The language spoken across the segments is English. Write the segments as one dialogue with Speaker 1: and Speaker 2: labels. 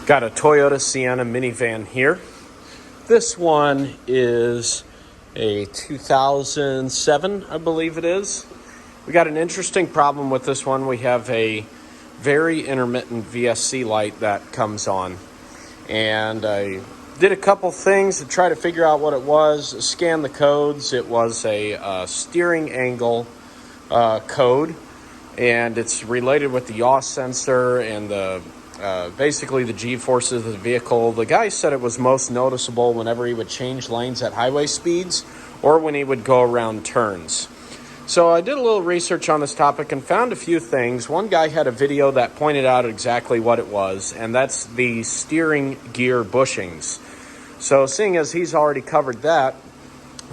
Speaker 1: Got a Toyota Sienna minivan here. This one is a 2007, I believe it is. We got an interesting problem with this one. We have a very intermittent VSC light that comes on. And I did a couple things to try to figure out what it was, scan the codes. It was a steering angle code, and it's related with the yaw sensor and the basically the G-forces of the vehicle. The guy said it was most noticeable whenever he would change lanes at highway speeds or when he would go around turns. So I did a little research on this topic and found a few things. One guy had a video that pointed out exactly what it was, and that's the steering gear bushings. So seeing as he's already covered that,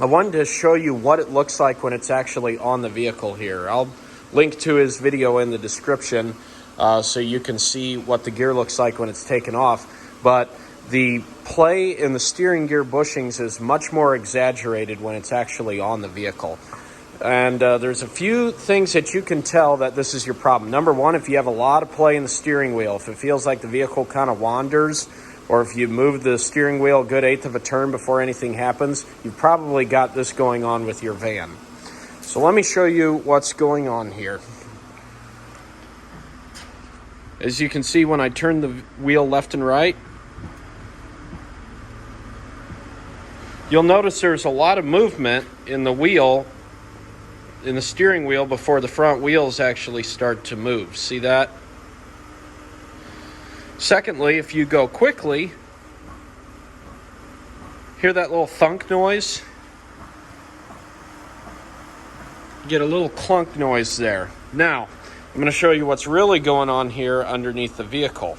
Speaker 1: I wanted to show you what it looks like when it's actually on the vehicle here. I'll link to his video in the description so you can see what the gear looks like when it's taken off. But the play in the steering gear bushings is much more exaggerated when it's actually on the vehicle. And there's a few things that you can tell that this is your problem. Number one, if you have a lot of play in the steering wheel, if it feels like the vehicle kind of wanders, or if you move the steering wheel a good eighth of a turn before anything happens, you've probably got this going on with your van. So let me show you what's going on here. As you can see, when I turn the wheel left and right, you'll notice there's a lot of movement in the wheel, in the steering wheel, before the front wheels actually start to move. See that? Secondly, if you go quickly, hear that little thunk noise? You get a little clunk noise there. Now, I'm going to show you what's really going on here underneath the vehicle.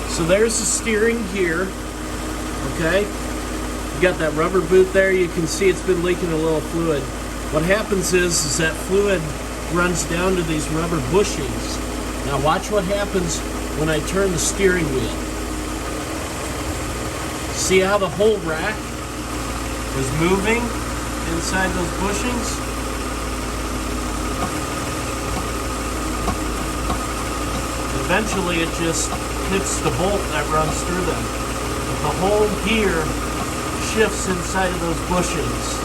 Speaker 1: So there's the steering gear, okay? You got that rubber boot there. You can see it's been leaking a little fluid. What happens is that fluid runs down to these rubber bushings. Now watch what happens when I turn the steering wheel. See how the whole rack is moving inside those bushings? Eventually it just hits the bolt that runs through them. But the whole gear shifts inside of those bushings.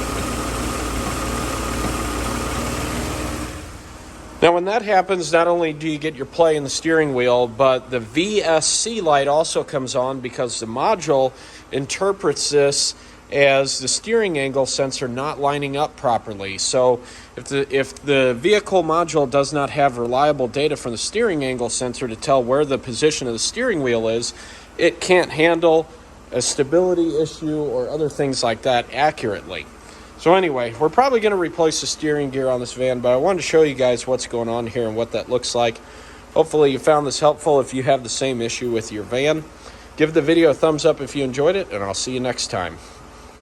Speaker 1: Now when that happens, not only do you get your play in the steering wheel, but the VSC light also comes on because the module interprets this as the steering angle sensor not lining up properly. So if the vehicle module does not have reliable data from the steering angle sensor to tell where the position of the steering wheel is, it can't handle a stability issue or other things like that accurately. So anyway, we're probably going to replace the steering gear on this van, but I wanted to show you guys what's going on here and what that looks like. Hopefully you found this helpful if you have the same issue with your van. Give the video a thumbs up if you enjoyed it, and I'll see you next time.